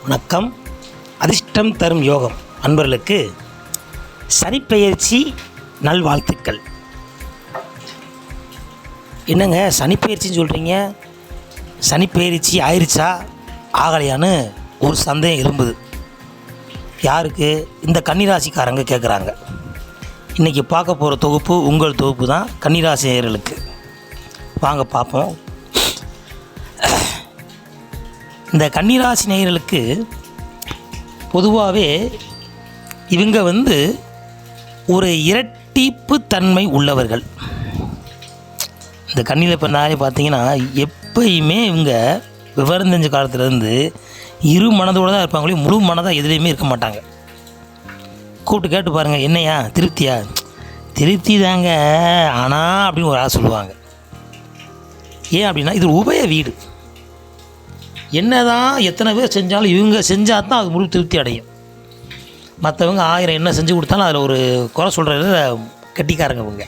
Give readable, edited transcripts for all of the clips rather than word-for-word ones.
வணக்கம். அதிர்ஷ்டம் தரும் யோகம் அன்பர்களுக்கு சனிப்பெயர்ச்சி நல்வாழ்த்துக்கள். என்னங்க சனிப்பெயர்ச்சின்னு சொல்கிறீங்க? சனிப்பெயர்ச்சி ஆயிடுச்சா ஆகலையான்னு ஒரு சந்தேகம் இரும்புது. யாருக்கு? இந்த கன்னிராசிக்காரங்க கேட்குறாங்க. இன்றைக்கி பார்க்க போகிற தொகுப்பு உங்கள் தொகுப்பு தான், கன்னிராசி நேயர்களுக்கு. வாங்க பார்ப்போம். இந்த கன்னிராசி நேயர்களுக்கு பொதுவாகவே இவங்க ஒரு இரட்டிப்பு தன்மை உள்ளவர்கள். இந்த கண்ணியில் இப்போ நிறைய பார்த்தீங்கன்னா எப்பயுமே இவங்க விவரம் தெரிஞ்ச காலத்துலேருந்து இரு மனதோடு தான் இருப்பாங்களே, முழு மனதாக எதுலேயுமே இருக்க மாட்டாங்க. கூப்பிட்டு கேட்டு பாருங்கள், என்னையா திருப்தியா? திருப்தி தாங்க ஆனால் அப்படின்னு ஒரு ஆள் சொல்லுவாங்க. ஏன் அப்படின்னா இது உபய வீடு. என்ன தான் எத்தனை பேர் செஞ்சாலும் இவங்க செஞ்சால் தான் அது முழு திருப்தி அடையும். மற்றவங்க 1000 என்ன செஞ்சு கொடுத்தாலும் அதில் ஒரு குறை சொல்கிறது கெட்டிக்காரங்க.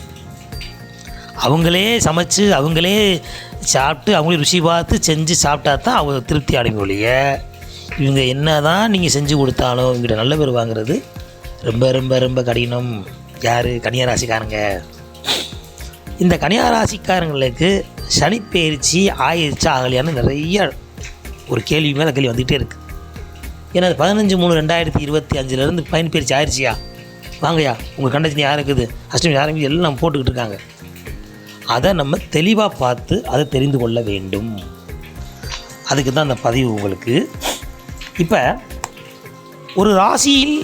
அவங்களே சமைச்சு அவங்களே சாப்பிட்டு அவங்களே ருசி பார்த்து செஞ்சு சாப்பிட்டா தான் அவங்க திருப்தி அடையும் ஒழிய, இவங்க என்ன தான் நீங்கள் செஞ்சு கொடுத்தாலும் இவங்ககிட்ட நல்ல பேர் வாங்குறது ரொம்ப ரொம்ப ரொம்ப கடினம். யார்? கன்னியாராசிக்காரங்க. இந்த கன்னியாராசிக்காரங்களுக்கு சனிப்பெயர்ச்சி ஆயிடுச்சா ஆகலையான்னு நிறைய ஒரு கேள்வி மேலே கேள்வி வந்துகிட்டே இருக்குது. ஏன்னா 15/3/2025 பயன்பெயர்ச்சி ஆயிடுச்சியா, வாங்கயா உங்கள் கண்டச்சினி யார் இருக்குது, அஷ்டமி யாரும் எல்லாம் நம்ம போட்டுக்கிட்டு இருக்காங்க. அதை நம்ம தெளிவாக பார்த்து அதை தெரிந்து கொள்ள வேண்டும். அதுக்கு தான் அந்த பதிவு உங்களுக்கு. இப்போ ஒரு ராசியில்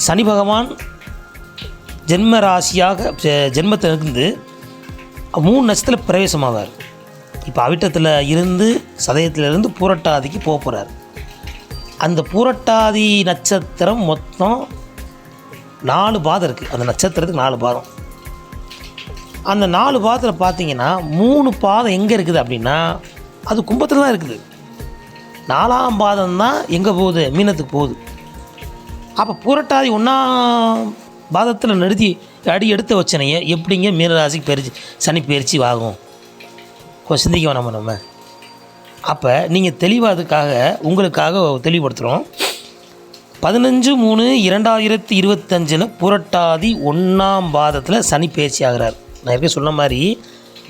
சனி பகவான் ஜென்ம ராசியாக ஜென்மத்திலிருந்து 3 நட்சத்திரத்தில் பிரவேசமாவார். இப்போ அவிட்டத்தில் இருந்து சதயத்திலிருந்து பூரட்டாதிக்கு போக போகிறார். அந்த பூரட்டாதி நட்சத்திரம் மொத்தம் 4 பாதம் இருக்குது. அந்த நட்சத்திரத்துக்கு 4 பாதம். அந்த 4 பாதத்தில் பார்த்தீங்கன்னா 3 பாதம் எங்கே இருக்குது அப்படின்னா அது கும்பத்தில் தான் இருக்குது. 4ஆம் பாதம் தான் எங்கே போகுது? மீனத்துக்கு போகுது. அப்போ பூரட்டாதி 1ஆம் பாதத்தில் நிறுத்தி அடி எடுத்த வச்சனையே எப்படிங்க மீனராசிக்கு சனி பயிற்சி ஆகும்? கொஞ்சம் சிந்திக்க வேணாமா நம்ம? அப்போ நீங்கள் தெளிவாக அதுக்காக உங்களுக்காக தெளிவுபடுத்துகிறோம். 15/3/2025 புரட்டாதி 1ஆம் பாதத்தில் சனி பயிற்சி ஆகிறார். நான் ஏற்கனவே சொன்ன மாதிரி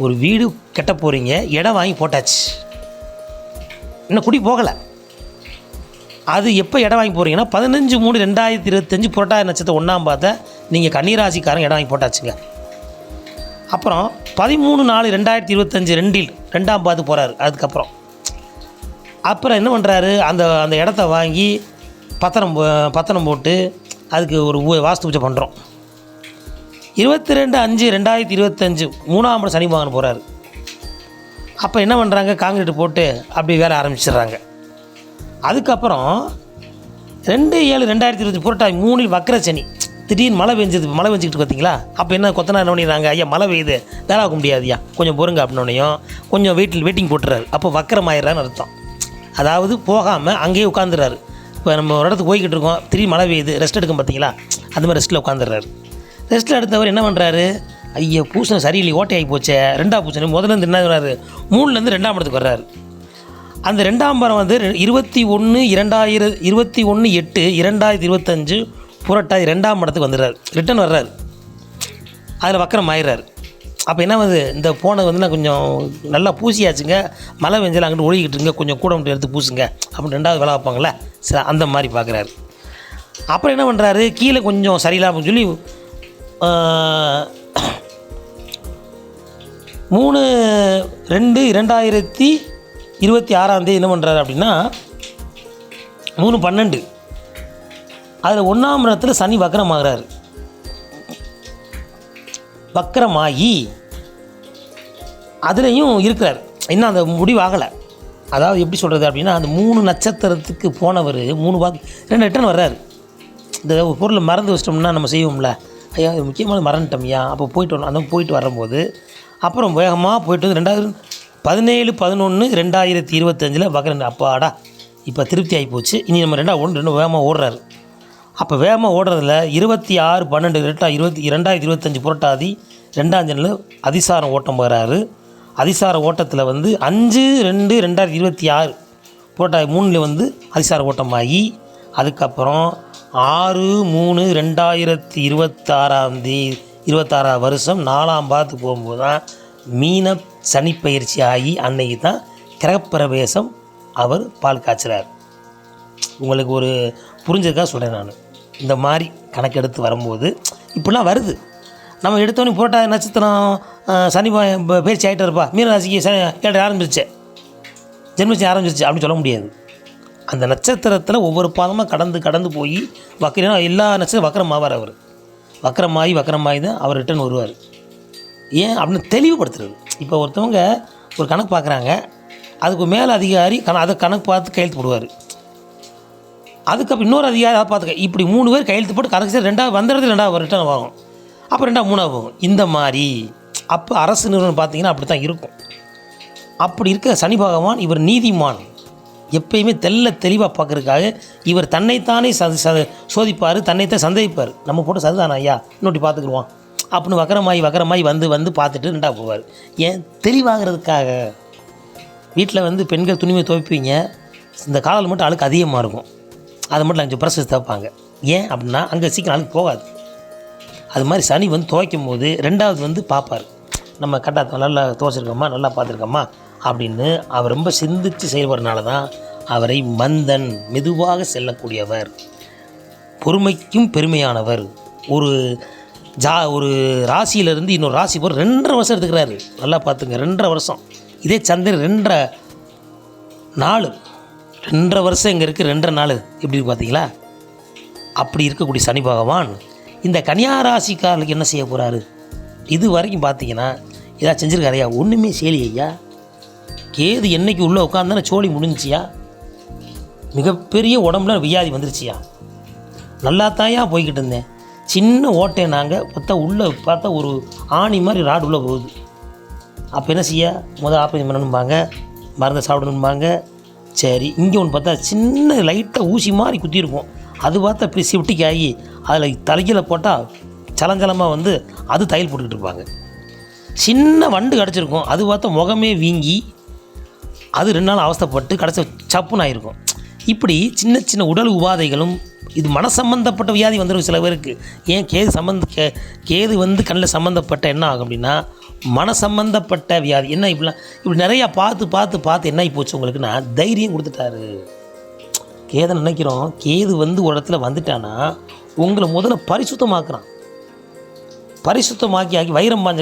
ஒரு வீடு கட்ட போகிறீங்க, இடம் வாங்கி போட்டாச்சு, இன்னும் குடி போகலை. அது எப்போ இடம் வாங்கி போகிறீங்கன்னா 15/3/2025 புரட்டாதி நட்சத்திரம் 1ஆம் பாதத்தை நீங்கள் கன்னிராசிக்காரங்க இடம் வாங்கி போட்டாச்சுங்க. அப்புறம் 13/4/2025 2ஆம் பாதத்துக்கு போகிறாரு. அப்புறம் என்ன பண்ணுறாரு? அந்த இடத்த வாங்கி பத்திரம் போட்டு அதுக்கு ஒரு வாஸ்து பூஜை பண்ணுறோம். 22/5/2025 3ஆம் பாதம் சனி பகவான் போகிறாரு. அப்போ என்ன பண்ணுறாங்க? காங்கிரீட் போட்டு அப்படி வேலை ஆரம்பிச்சிடுறாங்க. அதுக்கப்புறம் 2/7/2025 புரட்டாதி 3 வக்கர சனி. திடீர்னு மழை பெஞ்சிக்கிட்டு பார்த்தீங்களா? அப்போ என்ன கொத்தனார் என்ன பண்ணிடுறாங்க? ஐயா மழை பெய்யுது, வேலை ஆக முடியாதுயா, கொஞ்சம் பொறுங்க அப்படின்னோனையும் கொஞ்சம் வெயிட்டிங் போட்டுறாரு. அப்போ வக்கரம் ஆயிடுறான்னு அர்த்தம். அதாவது போகாமல் அங்கேயே உட்காந்துடுறாரு. இப்போ நம்ம ஒரு இடத்துக்கு போய்கிட்டு இருக்கோம், திடீர்னு மழை பெய்யுது, ரெஸ்ட் எடுக்கும் பார்த்தீங்களா? அந்த மாதிரி ரெஸ்ட்டில் உட்காந்துடுறாரு. ரெஸ்ட்டில் எடுத்தவர் என்ன பண்ணுறாரு? ஐயா பூசணை சரியில்லை, ஓட்டையாகி போச்சே, 2ஆம் பூசணை முதலேருந்து என்ன வர்றாரு? 3லேருந்து 2ஆம் இடத்துக்கு வர்றாரு. அந்த 2ஆம் பாதம் 21/8/2025 புரட்டாதி 2ஆம் இடத்துக்கு வந்துடுறாரு. ரிட்டன் வர்றாரு. அதில் வக்கரம் ஆயிடுறாரு. அப்போ என்ன இந்த போனது நான் கொஞ்சம் நல்லா பூசியாச்சுங்க, மழை வெஞ்சல் அங்கிட்டு ஒழுகிட்டுருங்க, கொஞ்சம் கூட மட்டும் எடுத்து பூசுங்க அப்படின்னு 2ஆவது வேலை வைப்பாங்களே, சரி அந்த மாதிரி பார்க்குறாரு. அப்புறம் என்ன பண்ணுறாரு? கீழே கொஞ்சம் சரியில்லாமல் சொல்லி 3/2/2026 என்ன பண்ணுறாரு அப்படின்னா 3/12 அதில் 1ஆம் இடத்துல சனி வக்கரமாகிறாரு. வக்கரமாகி அதுலேயும் இருக்கிறார். இன்னும் அந்த முடிவாகலை. அதாவது எப்படி சொல்கிறது அப்படின்னா அந்த 3 நட்சத்திரத்துக்கு போனவர் 3 2 ரிட்டன் வர்றாரு. இந்த பொருளை மறந்து வச்சிட்டோம்னா நம்ம செய்வோம்ல, ஐயா முக்கியமான மறந்துட்டோம்யா, அப்போ போயிட்டு வரணும். அந்த போயிட்டு வரும்போது அப்புறம் வேகமாக போயிட்டு வந்து 17/11/2025 வக்கரம். அப்பாடா இப்போ திருப்தி ஆகி போச்சு, இனி நம்ம 2 வேகமாக ஓடுறாரு. அப்போ வேகமாக ஓடுறதில் 26/12/2025 புரட்டாதி 2ஆம் ஜன்னல் அதிசாரம் ஓட்டம் போகிறாரு. அதிசார ஓட்டத்தில் 5/2/2026 புரட்டாதி 3 வந்து அதிசார ஓட்டமாகி அதுக்கப்புறம் 6/3/2026 வருஷம் 4ஆம் பாதத்துக்கு போகும்போது தான் மீன சனி பயிற்சி ஆகி அன்னைக்கு தான் கிரகப்பிரவேசம் அவர் பால் காய்ச்சுறார். உங்களுக்கு ஒரு புரிஞ்சதுக்காக சொல்கிறேன் நான். இந்த மாதிரி கணக்கெடுத்து வரும்போது இப்படிலாம் வருது. நம்ம எடுத்தோன்னே புரட்டாதி நட்சத்திரம் சனி பயிற்சி ஆகிட்டு இருப்பா, மீன ராசிக்கு ஏழரை ஆரம்பிச்சிச்சு, ஜென்மச்சி ஆரம்பிச்சிருச்சு அப்படின்னு சொல்ல முடியாது. அந்த நட்சத்திரத்தில் ஒவ்வொரு பாதமாக கடந்து போய் வக்கரனா எல்லா நட்சத்திரம் வக்கரமாவார். அவர் வக்கரமாகி தான் அவர் ரிட்டர்ன் வருவார். ஏன் அப்படின்னு தெளிவுபடுத்துறது. இப்போ ஒருத்தவங்க ஒரு கணக்கு பார்க்குறாங்க, அதுக்கு மேலே அதிகாரி அதை கணக்கு பார்த்து கையெழுத்து போடுவார். அதுக்கப்புறம் இன்னொரு அதிகாரி அதை பார்த்துக்க, இப்படி 3 பேர் கையெழுத்து போட்டு கணக்கு சரி 2வது வந்துடுறது 2வது ரிட்டர்ன் ஆகும், அப்போ 2வது 3வது போகும். இந்த மாதிரி அப்போ அரசு நிறுவனம் பார்த்திங்கன்னா அப்படி தான் இருக்கும். அப்படி இருக்க சனி பகவான் இவர் நீதிமான், எப்பயுமே தெளிவாக பார்க்குறதுக்காக இவர் தன்னைத்தானே சோதிப்பார், தன்னைத்தான் சந்தேகிப்பார். நம்ம போட்டு சரிதானா ஐயா இன்னொட்டி பார்த்துக்குருவான் அப்படின்னு வக்கரமாகி வந்து பார்த்துட்டு 2வது போவார். ஏன் தெளிவாகிறதுக்காக. வீட்டில் வந்து பெண்கள் துணிமை துவைப்பீங்க, இந்த காலில் மட்டும் அழுக்கு அதிகமாக இருக்கும், அதை மட்டும் 5 ப்ரெஸ் துவைப்பாங்க. ஏன் அப்படின்னா அங்கே சீக்கிரம் அழுக்கு போகாது. அது மாதிரி சனி வந்து துவைக்கும் போது 2வது வந்து பார்ப்பார், நம்ம கரெக்டாக நல்லா துவைச்சிருக்கோமா, நல்லா பார்த்துருக்கோமா அப்படின்னு. அவர் ரொம்ப சிந்தித்து செயல்படுறதுனால தான் அவரை மந்தன், மெதுவாக செல்லக்கூடியவர், பொறுமைக்கும் பெருமையானவர். ஒரு ராசியிலேருந்து இன்னொரு ராசி போகிற 2.5 வருஷம் எடுத்துக்கிறாரு. நல்லா பார்த்துங்க, 2.5 வருஷம். இதே சந்திரன் 2.5 வருஷம் இங்கே இருக்குது, 2.5 நாள் எப்படி இருக்கு பார்த்தீங்களா? அப்படி இருக்கக்கூடிய சனி பகவான் இந்த கன்னியா ராசிக்காரர்களுக்கு என்ன செய்ய போகிறாரு? இது வரைக்கும் பார்த்தீங்கன்னா ஏதாவது செஞ்சுருக்காரையா? ஒன்றுமே செய்யலையா? கேது என்னைக்கு உள்ளே உட்காந்தானே சோழி முடிஞ்சியா? மிகப்பெரிய உடம்புல வியாதி வந்துருச்சியா? நல்லா தாயா போய்கிட்டு இருந்தேன், சின்ன ஓட்டை நாங்கள் பார்த்தா உள்ளே பார்த்தா ஒரு ஆணி மாதிரி ராடு உள்ளே போகுது. அப்போ என்ன செய்ய? ஆப்ரேஷன் பண்ணணும்பாங்க, மருந்தை சாப்பிடணும்பாங்க. சரி, இங்கே ஒன்று பார்த்தா சின்ன லைட்டாக ஊசி மாதிரி குத்திருக்கும், அது பார்த்தா இப்படி சிப்டிக்கு ஆகி அதில் தலைக்கில் போட்டால் சலஞ்சலமாக வந்து அது தையல் போட்டுக்கிட்டு இருப்பாங்க. சின்ன வண்டு கிடச்சிருக்கும், அது பார்த்தா முகமே வீங்கி அது 2 நாள் அவஸ்தைப்பட்டு கடைசி சப்புன்னு ஆகிருக்கும். இப்படி சின்ன உடல் உபாதைகளும், இது மன சம்மந்தப்பட்ட வியாதி வந்துடும் சில பேருக்கு. ஏன் கேது வந்து கண்ணில் சம்மந்தப்பட்ட என்ன ஆகும் அப்படின்னா மன சம்மந்தப்பட்ட வியாதி. என்ன இப்படி நிறையா பார்த்து என்ன ஆகி போச்சு உங்களுக்குன்னா, தைரியம் கொடுத்துட்டாரு. கேதை நினைக்கிறோம், கேது வந்து ஒரு இடத்துல வந்துட்டானா உங்களை முதல்ல பரிசுத்தமாக்கி வைரம் பாஞ்ச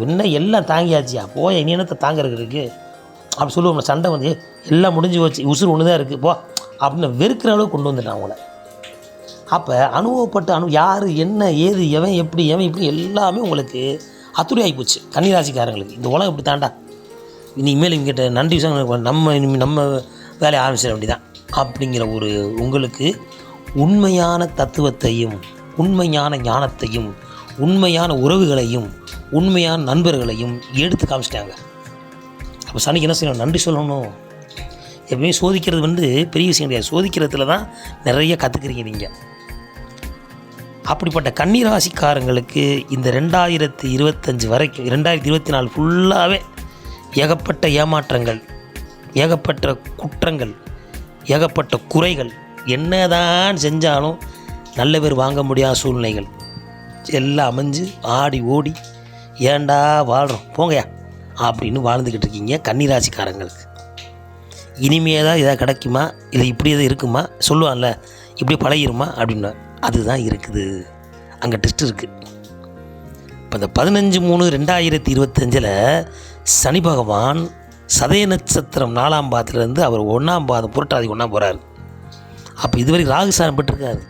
என்ன எல்லாம் தாங்கியாச்சியா போய் இனி என்னத்தை தாங்கிறதுக்கு அப்படி சொல்லுவோம்ல. சண்டை வந்து எல்லாம் முடிஞ்சு வச்சு உசுறு ஒன்று தான் இருக்குது போ அப்படின்னு வெறுக்கிற அளவுக்கு கொண்டு வந்துட்டான் அவங்கள. அப்போ அனுபவப்பட்ட யார் என்ன ஏது எவன் எப்படி எல்லாமே உங்களுக்கு அத்துறை ஆகிப்போச்சு கன்னிராசிக்காரங்களுக்கு. இந்த உலகம் இப்படி தாண்டா, இனிமேல் இவங்கிட்ட நன்றி விஷயம் நம்ம வேலையை ஆரம்பிச்சிட வேண்டியதான் அப்படிங்கிற ஒரு உங்களுக்கு உண்மையான தத்துவத்தையும் உண்மையான ஞானத்தையும் உண்மையான உறவுகளையும் உண்மையான நண்பர்களையும் எடுத்து காமிச்சிட்டாங்க. அப்போ சனிக்கு என்ன செய்யணும்? நன்றி சொல்லணும். எப்பவுமே சோதிக்கிறது வந்து பெரிய விஷயம் கிடையாது, சோதிக்கிறதுல தான் நிறைய கற்றுக்குறீங்க நீங்கள். அப்படிப்பட்ட கன்னிராசிக்காரங்களுக்கு இந்த 2025 வரைக்கும் 2024 ஃபுல்லாகவே ஏகப்பட்ட ஏமாற்றங்கள், ஏகப்பட்ட குற்றங்கள், ஏகப்பட்ட குறைகள், என்னதான் செஞ்சாலும் நல்ல பேர் வாங்க முடியாத சூழ்நிலைகள் எல்லாம் அமைஞ்சு ஆடி ஓடி ஏண்டா வாழ்கிறோம் போங்கயா அப்படின்னு வாழ்ந்துக்கிட்டு இருக்கீங்க கன்னிராசிக்காரங்களுக்கு. இனிமே தான் எதாவது கிடைக்குமா, இல்லை இப்படி எதாவது இருக்குமா, சொல்லுவான்ல இப்படி பழகிருமா அப்படின்னா அதுதான் இருக்குது, அங்கே டெஸ்ட் இருக்குது. இப்போ இந்த 15/3/2025 சனி பகவான் சதய நட்சத்திரம் 4ஆம் பாதத்துலேருந்து அவர் 1ஆம் பாதம் புரட்டாதி 1ஆம் போகிறார். அப்போ இதுவரை ராகு சாரம் பெற்றிருக்காரு.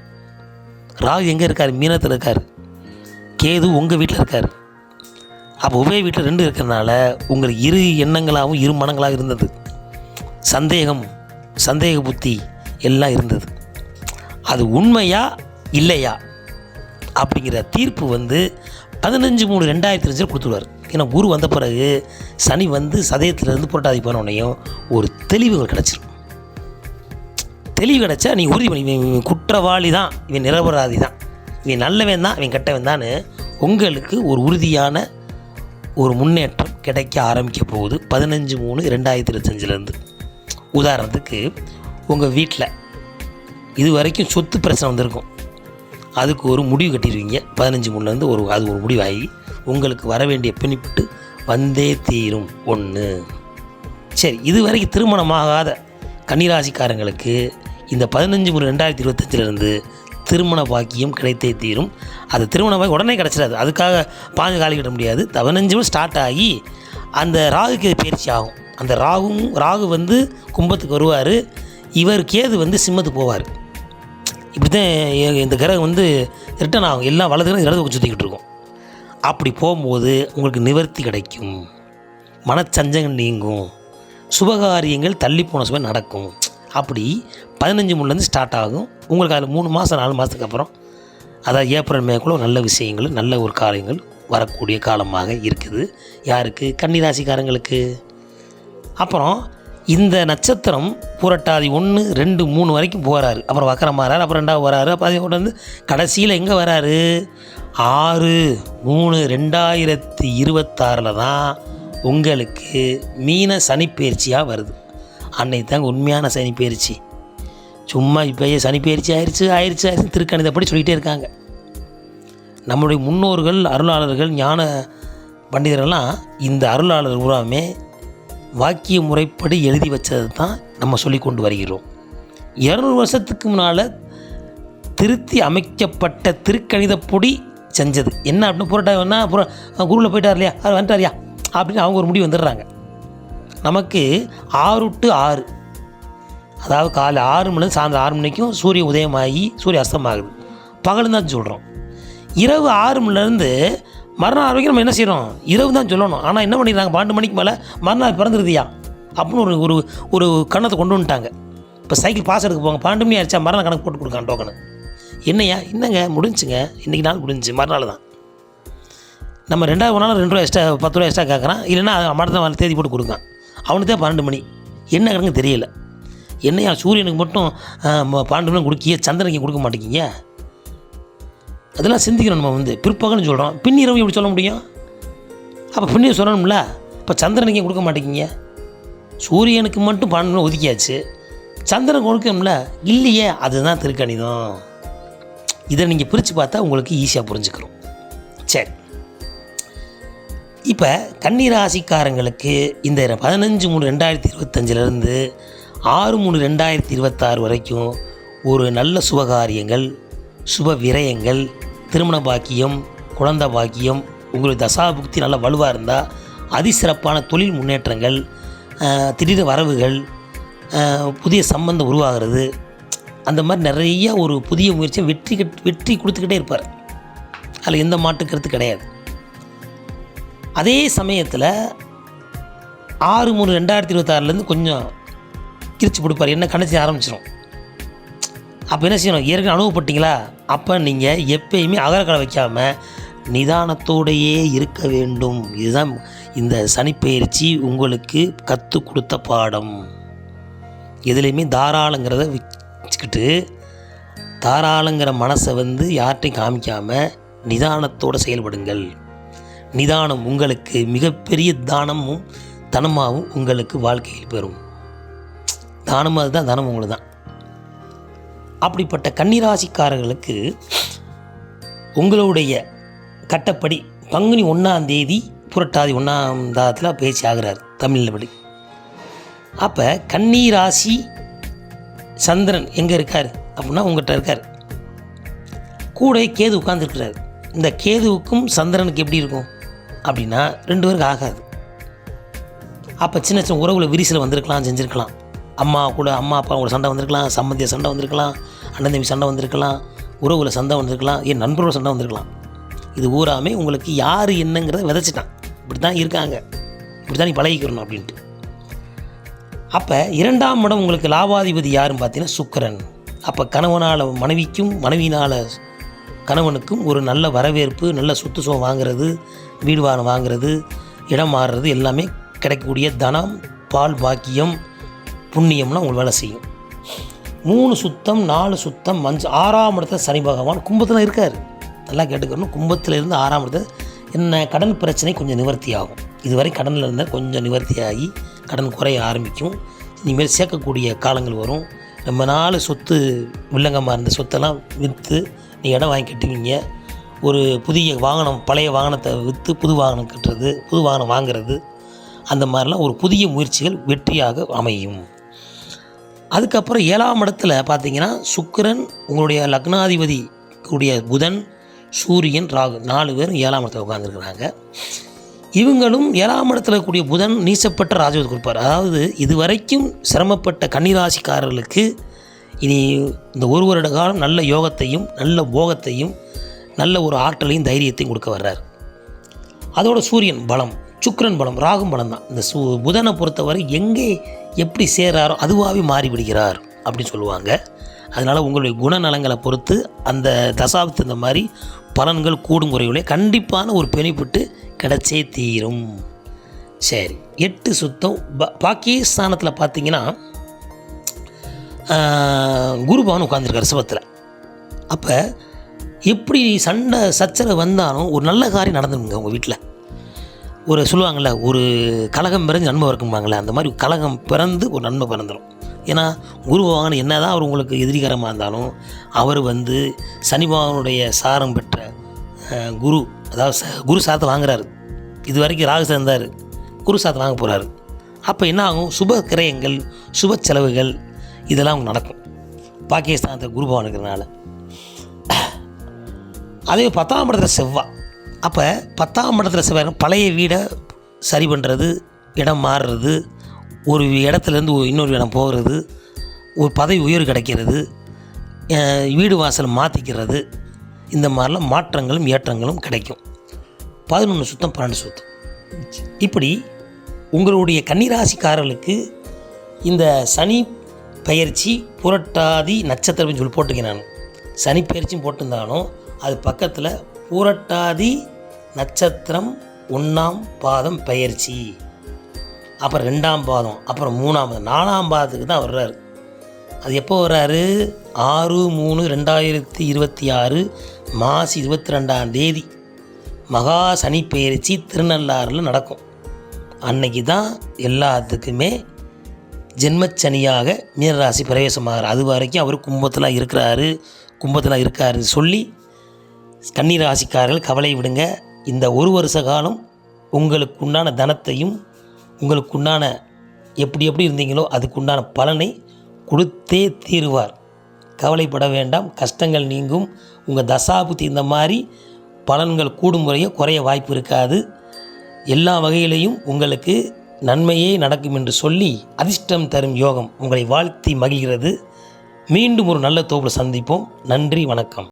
ராகு எங்கே இருக்கார்? மீனத்தில் இருக்கார். கேது உங்கள் வீட்டில் இருக்கார். அப்போ உபய வீட்டில் 2 இருக்கிறதுனால உங்களுக்கு 2 எண்ணங்களாகவும் 2 மனங்களாக இருந்தது. சந்தேக புத்தி எல்லாம் இருந்தது. அது உண்மையா இல்லையா அப்படிங்கிற தீர்ப்பு வந்து 15/3/2025 கொடுத்துருவார். ஏன்னா குரு வந்த பிறகு சனி வந்து சதயத்திலேருந்து புரட்டாதி போனோடனையும் ஒரு தெளிவுகள் கிடச்சிரும். தெளிவு கிடச்சா நீங்கள் உறுதி பண்ணி இவன் குற்றவாளி தான், இவன் நிரபராதி தான், இவன் நல்லவன் தான், இவன் கெட்டவன் தான் உங்களுக்கு ஒரு உறுதியான ஒரு முன்னேற்றம் கிடைக்க ஆரம்பிக்க போகுது 15/3/2025 உதாரணத்துக்கு உங்கள் வீட்டில் இது வரைக்கும் சொத்து பிரச்சனை வந்திருக்கும். அதுக்கு ஒரு முடிவு கட்டிடுவீங்க. 15/3 அது ஒரு முடிவாகி உங்களுக்கு வர வேண்டிய பெனிஃபிட்டு வந்தே தீரும். 1. சரி, இது வரைக்கும் திருமணமாகாத கன்னிராசிக்காரங்களுக்கு இந்த 15/3/2025 திருமண பாக்கியம் கிடைத்தே தீரும். அது திருமண பாக்கியம் உடனே கிடச்சிடாது. அதுக்காக பாஞ்சு காலி கட்ட முடியாது. 15 ஸ்டார்ட் ஆகி அந்த ராகுக்கு பயிற்சி ஆகும். அந்த ராகு வந்து கும்பத்துக்கு வருவார், இவர் கேது சிம்மத்துக்கு போவார். இப்படி தான் இந்த கிரகம் ரிட்டர்ன் ஆகும். எல்லாம் வலது இடது பக்கம் சுற்றிக்கிட்டு இருக்கும். அப்படி போகும்போது உங்களுக்கு நிவர்த்தி கிடைக்கும், மனச்சஞ்சங்கள் நீங்கும், சுபகாரியங்கள் தள்ளி போன சுப நடக்கும். அப்படி 15/3 ஸ்டார்ட் ஆகும். உங்களுக்கு அதில் 3 மாதம் 4 மாதத்துக்கு அப்புறம், அதாவது ஏப்ரல் மேக்குள்ள நல்ல விஷயங்கள், நல்ல ஒரு காரியங்கள் வரக்கூடிய காலமாக இருக்குது. யாருக்கு? கன்னிராசிக்காரங்களுக்கு. அப்புறம் இந்த நட்சத்திரம் புரட்டாதி 1, 2, 3 வரைக்கும் போகிறாரு. அப்புறம் வக்கரம் மாறாரு. அப்புறம் 2வது வராரு. அப்போ அதே கடைசியில் எங்கே வராரு? 6/3/2026 தான் உங்களுக்கு மீன சனிப்பெயர்ச்சியாக வருது. அன்னைக்கு தாங்க உண்மையான சனிப்பெயர்ச்சி. சும்மா இப்போயே சனிப்பெயர்ச்சி ஆயிடுச்சு திருக்கணிதப்படி சொல்லிகிட்டே இருக்காங்க. நம்முடைய முன்னோர்கள், அருளாளர்கள், ஞான பண்டிதர்கள்லாம் இந்த அருளாளர் பூராமே வாக்கிய முறைப்படி எழுதி வச்சது தான் நம்ம சொல்லி கொண்டு வருகிறோம். 200 வருஷத்துக்கு முன்னால் திருத்தி அமைக்கப்பட்ட திருக்கணிதப்பொடி செஞ்சது என்ன அப்படின்னு புரட்டாங்கன்னா குருவில் போயிட்டார் இல்லையா, அவர் வந்துட்டாரியா அப்படின்னு அவங்க ஒரு முடிவு வந்துடுறாங்க. நமக்கு 6 to 6, அதாவது காலை 6 மணி சாயந்தரம் 6 மணிக்கும் சூரிய உதயமாகி சூரிய அஸ்தமாகுது. பகல் தான் சொல்கிறோம். இரவு 6 மணிலேருந்து மறுநாள் வரைக்கும் நம்ம என்ன செய்கிறோம்? இரவு தான் சொல்லணும். ஆனால் என்ன பண்ணிடுறாங்க? 12 மணிக்கு மேலே மறுநாள் பிறந்துருதியா அப்படின்னு ஒரு ஒரு கணத்தை கொண்டு வந்துட்டாங்க. இப்போ சைக்கிள் பாஸ் எடுக்க போங்க, 12 மணி ஆயிடுச்சா மறுநாள் கணக்கு போட்டு கொடுக்கான் டோக்கனு. என்னங்க முடிஞ்சுங்க, இன்றைக்கி நாள் முடிஞ்சு மறுநாள் தான். நம்ம 2வது நாள் 2 ரூபா எக்ஸ்ட்ரா 10 ரூபா எக்ஸ்ட்ரா கேட்குறான். இல்லைன்னா அடுத்த தேதி போட்டு கொடுக்கான். அவனுக்கு தான் 12 மணி. என்ன கணக்கு தெரியல. என்னையா சூரியனுக்கு மட்டும் 12 மணி கொடுக்கிய, சந்திரனுக்கு கொடுக்க மாட்டேங்கிங்க? அதெல்லாம் சிந்திக்கணும். நம்ம பிற்பகல்னு சொல்கிறோம், பின்னிரவு எப்படி சொல்ல முடியும்? அப்போ பின்னிரவு சொல்லணும்ல. இப்போ சந்திரனுக்கு கொடுக்க மாட்டேங்கிங்க. சூரியனுக்கு மட்டும் 12 மணி ஒதுக்கியாச்சு, சந்திரன் கொடுக்கணும்ல. இல்லையே, அதுதான் திருக்கணிதம். இதை நீங்கள் பிரித்து பார்த்தா உங்களுக்கு ஈஸியாக புரிஞ்சுக்கிறோம். சரி, இப்போ கன்னிராசிக்காரங்களுக்கு இந்த 15/3/2025 6/3/2026 வரைக்கும் ஒரு நல்ல சுபகாரியங்கள், சுப விரயங்கள், திருமண பாக்கியம், குழந்தை பாக்கியம், உங்களுக்கு தசாபுக்தி நல்லா வலுவாக இருந்தால் அதிசிறப்பான தொழில் முன்னேற்றங்கள், திடீர் வரவுகள், புதிய சம்பந்தம் உருவாகிறது, அந்த மாதிரி நிறைய ஒரு புதிய முயற்சியை வெற்றி கொடுத்துக்கிட்டே இருப்பார். அதில் எந்த மாட்டுக்கிறது கிடையாது. அதே சமயத்தில் 6/3/2026 கொஞ்சம் கிரிச்சு கொடுப்பார். என்ன கணிச்சு ஆரம்பிச்சிடும். அப்போ என்ன செய்யணும்? ஏற்கனவே அனுபவப்பட்டீங்களா? அப்போ நீங்கள் எப்பயுமே அகலக்கடை வைக்காமல் நிதானத்தோடையே இருக்க வேண்டும். இதுதான் இந்த சனிப்பெயர்ச்சி உங்களுக்கு கற்றுக் கொடுத்த பாடம். எதுலேயுமே தாராளங்கிறத வச்சுக்கிட்டு, தாராளங்கிற மனசை யார்கிட்டையும் காமிக்காமல் நிதானத்தோடு செயல்படுங்கள். நிதானம் உங்களுக்கு மிகப்பெரிய தானமும் தனமாகவும் உங்களுக்கு வாழ்க்கையில் பெறும். தானமும் அதுதான், தனமும் உங்களுக்கு தான். அப்படிப்பட்ட கன்னிராசிக்காரர்களுக்கு உங்களுடைய கட்டப்படி பங்குனி 1ஆம் தேதி புரட்டாதி 1ஆம் தாதத்தில் பேச்சு ஆகிறார் தமிழில் படி. அப்போ கன்னிராசி சந்திரன் எங்கே இருக்கார் அப்படின்னா உங்கள்கிட்ட இருக்கார். கூட கேது உட்கார்ந்துருக்கிறார். இந்த கேதுவுக்கும் சந்திரனுக்கு எப்படி இருக்கும் அப்படின்னா 2 பேருக்கு ஆகாது. அப்போ சின்ன சின்ன உறவுல விரிசல் வந்திருக்கலாம், செஞ்சுருக்கலாம். அம்மா அப்பா கூட சண்டை வந்திருக்கலாம், சம்பந்திய சண்டை வந்திருக்கலாம், அண்ணன் தம்பி சண்டை வந்திருக்கலாம், உறவுல சண்டை வந்திருக்கலாம், என் நண்பரோட சண்டை வந்திருக்கலாம். இது ஊராமே உங்களுக்கு யார் என்னங்கிறத விதைச்சிட்டான். இப்படி தான் இருக்காங்க, இப்படி தான் நீ பழகிக்கிறணும் அப்படின்ட்டு. அப்போ 2ஆம் இடம் உங்களுக்கு லாபாதிபதி யாருன்னு பார்த்தீங்கன்னா சுக்கிரன். அப்போ கணவனால் மனைவிக்கும், மனைவினால் கணவனுக்கும் ஒரு நல்ல வரவேற்பு, நல்ல சொத்து சுகம் வாங்கிறது, வீடு வாங்கிறது, இடம் மாறுறது எல்லாமே கிடைக்கக்கூடிய தனம், பால் பாக்கியம், புண்ணியம்லாம் உங்களுக்கு வேலை செய்யும். 3 சுத்தம் 4 சுத்தம் 5 6ஆம் இடத்துல சனி பகவான் கும்பத்தில் இருக்கார். நல்லா கேட்டுக்கணும். கும்பத்தில் இருந்து 6ஆம் இடத்துல என்ன கடன் பிரச்சனை கொஞ்சம் நிவர்த்தி ஆகும். இதுவரை கடனில் இருந்தால் கொஞ்சம் நிவர்த்தி ஆகி கடன் குறைய ஆரம்பிக்கும். இனிமேல் சேர்க்கக்கூடிய காலங்கள் வரும். ரொம்ப நாள் சொத்து வில்லங்கமாக இருந்த சொத்தெல்லாம் விற்று நீ இடம் வாங்கி கட்டுவீங்க. ஒரு புதிய வாகனம், பழைய வாகனத்தை விற்று புது வாகனம் கட்டுறது, புது வாகனம் வாங்கிறது, அந்த மாதிரிலாம் ஒரு புதிய முயற்சிகள் வெற்றியாக அமையும். அதுக்கப்புறம் 7ஆம் இடத்துல பார்த்தீங்கன்னா சுக்கிரன், உங்களுடைய லக்னாதிபதி கூடிய புதன், சூரியன், ராகு 4 பேரும் 7ஆம் இடத்துல உட்காந்துருக்குறாங்க. இவங்களும் 7ஆம் இடத்துல கூடிய புதன் நீசப்பட்ட ராஜயோகத்தை கொடுப்பார். அதாவது இதுவரைக்கும் சிரமப்பட்ட கன்னிராசிக்காரர்களுக்கு இனி இந்த ஒரு வருட காலம் நல்ல யோகத்தையும் நல்ல போகத்தையும் நல்ல ஒரு ஆற்றலையும் தைரியத்தையும் கொடுக்க வர்றார். அதோட சூரியன் பலம், சுக்கிரன் பலம், ராகும் பலம் தான். இந்த புதனை பொறுத்தவரை எங்கே எப்படி சேர்றாரோ அதுவாகவே மாறிவிடுகிறார் அப்படின்னு சொல்லுவாங்க. அதனால் உங்களுடைய குணநலங்களை பொறுத்து அந்த தசாபத்து இந்த மாதிரி பலன்கள் கூடும் குறைவுகளே கண்டிப்பான ஒரு பெனிஃபிட்டு கிடைச்சே தீரும். சரி, 8 சுத்தம் பாக்கியஸ்தானத்தில் பார்த்தீங்கன்னா குரு பகவான் உட்காந்துருக்கார் சிவத்தில். அப்போ எப்படி சண்டை சச்சரவு வந்தாலும் ஒரு நல்ல காரியம் நடந்துருங்க உங்கள் வீட்டில். ஒரு சொல்லுவாங்கள்ல, ஒரு கலகம் பிறந்து நன்மை இருக்கும்பாங்களே, அந்த மாதிரி கலகம் பிறந்து ஒரு நன்மை பிறந்துடும். ஏன்னா குரு பகவான் என்ன தான் அவர் உங்களுக்கு எதிரிகரமாக இருந்தாலும் அவர் சனி பகவானுடைய சாரம் பெற்ற குரு, அதாவது குரு சாத்தை வாங்குறாரு. இது வரைக்கும் ராகு சேர்ந்தார், குரு சாத்தை வாங்க போகிறாரு. அப்போ என்ன ஆகும்? சுப கிரயங்கள், சுப செலவுகள் இதெல்லாம் நடக்கும் பாக்கியஸ்தானத்தில் குரு பகவான் இருக்கிறதுனால. அதே 10ஆம் இடத்துல செவ்வாய். அப்போ 10ஆம் இடத்துல செவ்வாய் பழைய வீடை சரி பண்ணுறது, இடம் மாறுறது, ஒரு இடத்துலேருந்து இன்னொரு இடம் போகிறது, ஒரு பதவி உயர்வு கிடைக்கிறது, வீடு வாசல் மாற்றிக்கிறது, இந்த மாதிரிலாம் மாற்றங்களும் ஏற்றங்களும் கிடைக்கும். 11 சுத்தம் 12 சுத்தம். இப்படி உங்களுடைய கன்னிராசிக்காரர்களுக்கு இந்த சனி பயிற்சி புரட்டாதி நட்சத்திரம்னு சொல்லி போட்டிருக்கேன் நான். சனி பயிற்சியும் போட்டிருந்தாலும் அது பக்கத்தில் புரட்டாதி நட்சத்திரம் 1ஆம் பாதம் பயிற்சி, அப்புறம் 2ஆம் பாதம், அப்புறம் 3ஆம் பாதம், 4ஆம் பாதத்துக்கு தான் வர்றாரு. அது எப்போ வர்றாரு? 6/3/2026 மாசி 22ஆம் தேதி மகா சனி பயிற்சி திருநள்ளாறில் நடக்கும். அன்னைக்கு தான் எல்லாத்துக்குமே ஜென்மச்சனியாக மீனராசி பிரவேசமாகிறார். அது வரைக்கும் அவர் கும்பத்தில் இருக்காருன்னு சொல்லி கன்னிராசிக்காரர்கள் கவலை விடுங்க. இந்த ஒரு வருஷ காலம் உங்களுக்குண்டான தனத்தையும் உங்களுக்குண்டான எப்படி இருந்தீங்களோ அதுக்குண்டான பலனை கொடுத்தே தீருவார். கவலைப்பட வேண்டாம், கஷ்டங்கள் நீங்கும். உங்கள் தசாபுத்தி இந்த மாதிரி பலன்கள் கூடும் முறையோ குறைய வாய்ப்பு இருக்காது. எல்லா வகையிலையும் உங்களுக்கு நன்மையே நடக்கும் என்று சொல்லி அதிர்ஷ்டம் தரும் யோகம் உங்களை வாழ்த்தி மகிழ்கிறது. மீண்டும் ஒரு நல்ல தொகுப்பில் சந்திப்போம். நன்றி, வணக்கம்.